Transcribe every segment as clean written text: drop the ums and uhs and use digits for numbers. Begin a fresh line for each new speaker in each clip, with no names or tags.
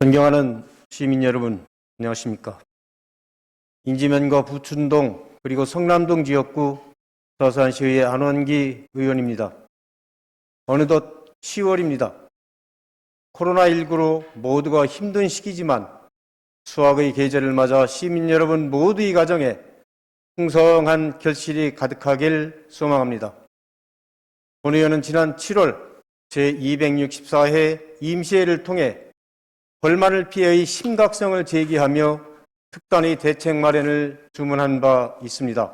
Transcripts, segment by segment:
존경하는 시민 여러분, 안녕하십니까? 인지면과 부춘동 그리고 성남동 지역구 서산시의회 안원기 의원입니다. 어느덧 10월입니다. 코로나19로 모두가 힘든 시기지만 수학의 계절을 맞아 시민 여러분 모두의 가정에 풍성한 결실이 가득하길 소망합니다. 본 의원은 지난 7월 제264회 임시회를 통해 벌만을 피해의 심각성을 제기하며 특단의 대책 마련을 주문한 바 있습니다.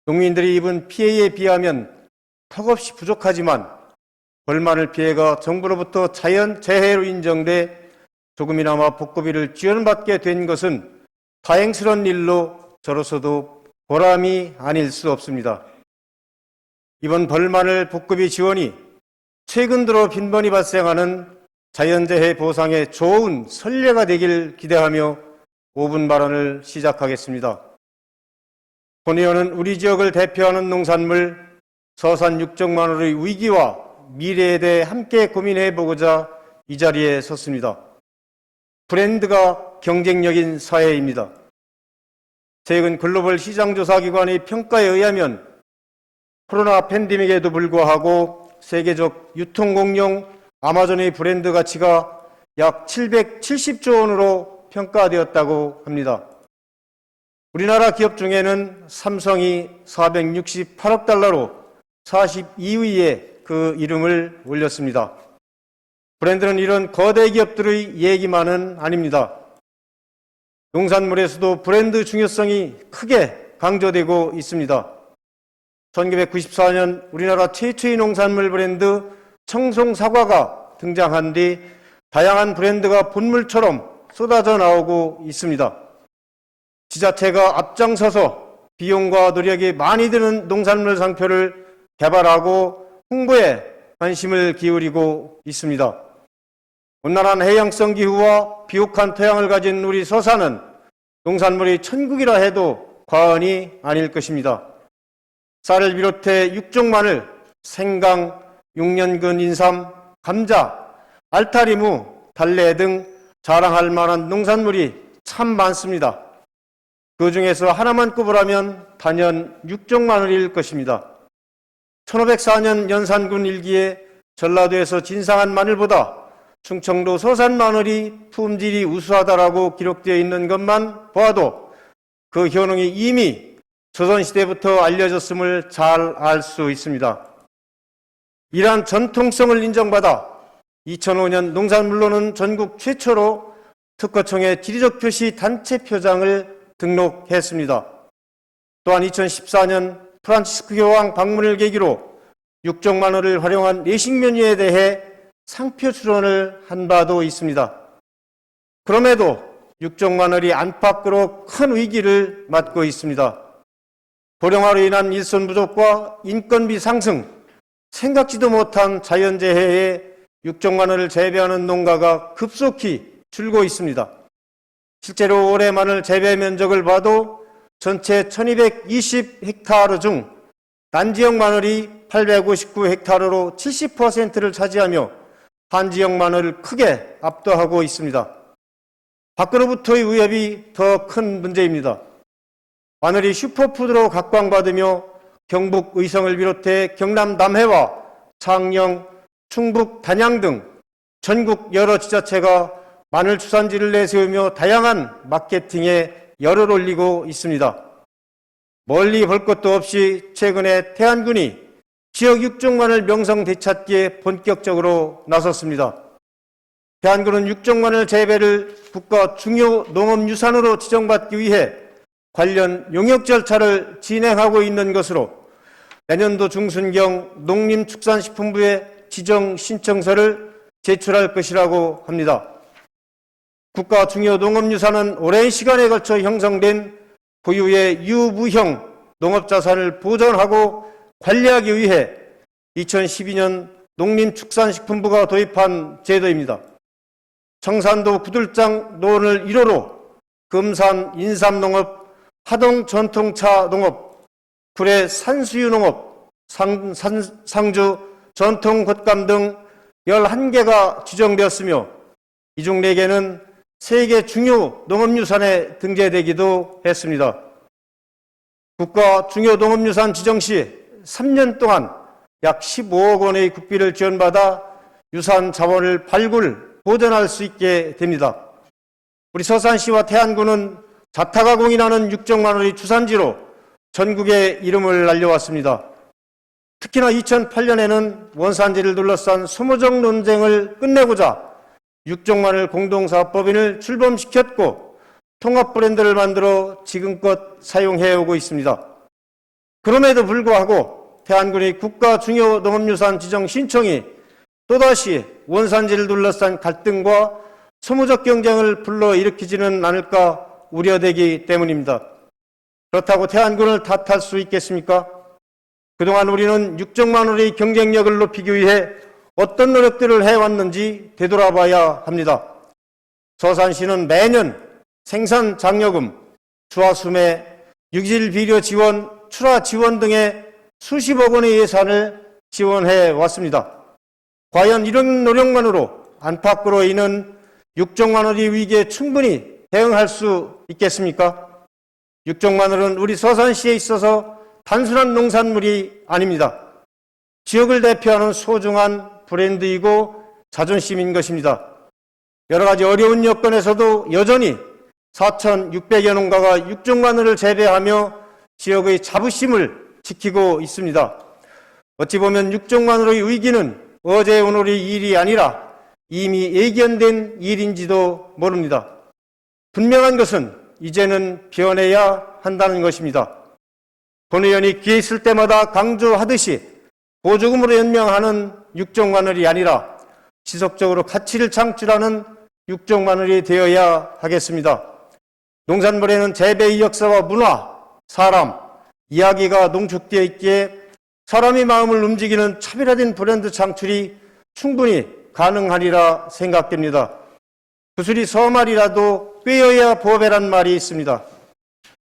농민들이 입은 피해에 비하면 턱없이 부족하지만 벌만을 피해가 정부로부터 자연재해로 인정돼 조금이나마 복구비를 지원받게 된 것은 다행스러운 일로 저로서도 보람이 아닐 수 없습니다. 이번 벌마늘 복구비 지원이 최근 들어 빈번히 발생하는 자연재해 보상에 좋은 선례가 되길 기대하며 5분 발언을 시작하겠습니다. 본 의원은 우리 지역을 대표하는 농산물 서산 6종 마늘의 위기와 미래에 대해 함께 고민해보고자 이 자리에 섰습니다. 브랜드가 경쟁력인 사회입니다. 최근 글로벌 시장조사기관의 평가에 의하면 코로나 팬데믹에도 불구하고 세계적 유통공룡 아마존의 브랜드 가치가 약 770조 원으로 평가되었다고 합니다. 우리나라 기업 중에는 삼성이 468억 달러로 42위에 그 이름을 올렸습니다. 브랜드는 이런 거대 기업들의 얘기만은 아닙니다. 농산물에서도 브랜드 중요성이 크게 강조되고 있습니다. 1994년 우리나라 최초의 농산물 브랜드 청송사과가 등장한 뒤 다양한 브랜드가 본물처럼 쏟아져 나오고 있습니다. 지자체가 앞장서서 비용과 노력이 많이 드는 농산물 상표를 개발하고 홍보에 관심을 기울이고 있습니다. 온난한 해양성 기후와 비옥한 토양을 가진 우리 서산은 농산물의 천국이라 해도 과언이 아닐 것입니다. 쌀을 비롯해 육종 마늘, 생강, 6년근 인삼, 감자, 알타리무, 달래 등 자랑할 만한 농산물이 참 많습니다. 그 중에서 하나만 꼽으라면 단연 육종 마늘일 것입니다. 1504년 연산군 일기에 전라도에서 진상한 마늘보다 충청도 서산 마늘이 품질이 우수하다라고 기록되어 있는 것만 보아도 그 효능이 이미 조선시대부터 알려졌음을 잘 알 수 있습니다. 이러한 전통성을 인정받아 2005년 농산물로는 전국 최초로 특허청에 지리적 표시 단체 표장을 등록했습니다. 또한 2014년 프란치스코 교황 방문을 계기로 육종 마늘을 활용한 내식 메뉴에 대해 상표 출원을 한 바도 있습니다. 그럼에도 육종 마늘이 안팎으로 큰 위기를 맞고 있습니다. 고령화로 인한 일손 부족과 인건비 상승, 생각지도 못한 자연재해에 육종 마늘을 재배하는 농가가 급속히 줄고 있습니다. 실제로 올해 마늘 재배 면적을 봐도 전체 1220헥타르 중 난지역 마늘이 859헥타르로 70%를 차지하며 한지역 마늘을 크게 압도하고 있습니다. 밖으로부터의 위협이 더 큰 문제입니다. 마늘이 슈퍼푸드로 각광받으며 경북 의성을 비롯해 경남 남해와 창녕, 충북 단양 등 전국 여러 지자체가 마늘 주산지를 내세우며 다양한 마케팅에 열을 올리고 있습니다. 멀리 볼 것도 없이 최근에 태안군이 지역 육종 마늘 명성 되찾기에 본격적으로 나섰습니다. 태안군은 육종 마늘 재배를 국가 중요 농업유산으로 지정받기 위해 관련 용역 절차를 진행하고 있는 것으로 내년도 중순경 농림축산식품부에 지정 신청서를 제출할 것이라고 합니다. 국가 중요 농업유산은 오랜 시간에 걸쳐 형성된 고유의 유무형 농업자산을 보존하고 관리하기 위해 2012년 농림축산식품부가 도입한 제도입니다. 청산도 구들장 노원을 1호로 금산 인삼농업, 하동 전통차 농업, 구례 산수유 농업, 상주 전통 곶감 등 11개가 지정되었으며 이 중 4개는 세계 중요 농업유산에 등재되기도 했습니다. 국가 중요 농업유산 지정 시 3년 동안 약 15억 원의 국비를 지원받아 유산 자원을 발굴, 보존할 수 있게 됩니다. 우리 서산시와 태안군은 자타가 공인하는 육정마늘의 주산지로 전국에 이름을 알려왔습니다. 특히나 2008년에는 원산지를 둘러싼 소모적 논쟁을 끝내고자 육정마늘 공동사업법인을 출범시켰고 통합 브랜드를 만들어 지금껏 사용해오고 있습니다. 그럼에도 불구하고 태안군의 국가 중요 농업유산 지정 신청이 또다시 원산지를 둘러싼 갈등과 소모적 경쟁을 불러일으키지는 않을까 우려되기 때문입니다. 그렇다고 태안군을 탓할 수 있겠습니까? 그동안 우리는 육정마늘의 경쟁력을 높이기 위해 어떤 노력들을 해왔는지 되돌아봐야 합니다. 서산시는 매년 생산 장려금, 수화수매, 유기질 비료 지원, 출하 지원 등의 수십억 원의 예산을 지원해 왔습니다. 과연 이런 노력만으로 안팎으로 인한 육정마늘의 위기에 충분히 대응할 수 있겠습니까? 육정마늘은 우리 서산시에 있어서 단순한 농산물이 아닙니다. 지역을 대표하는 소중한 브랜드이고 자존심인 것입니다. 여러 가지 어려운 여건에서도 여전히 4,600여 농가가 육정마늘을 재배하며 지역의 자부심을 지키고 있습니다. 어찌 보면 육정마늘의 위기는 어제 오늘의 일이 아니라 이미 예견된 일인지도 모릅니다. 분명한 것은 이제는 변해야 한다는 것입니다. 본 의원이 기회 있을 때마다 강조하듯이 보조금으로 연명하는 육정마늘이 아니라 지속적으로 가치를 창출하는 육정마늘이 되어야 하겠습니다. 농산물에는 재배의 역사와 문화, 사람, 이야기가 농축되어 있기에 사람의 마음을 움직이는 차별화된 브랜드 창출이 충분히 가능하리라 생각됩니다. 구슬이 서말이라도 꿰어야 보배란 말이 있습니다.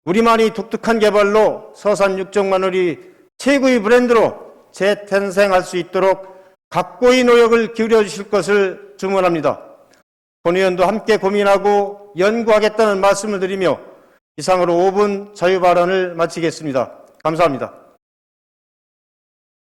우리만이 독특한 개발로 서산 육정마늘이 최고의 브랜드로 재탄생할 수 있도록 각고의 노력을 기울여 주실 것을 주문합니다. 본 의원도 함께 고민하고 연구하겠다는 말씀을 드리며 이상으로 5분 자유발언을 마치겠습니다. 감사합니다.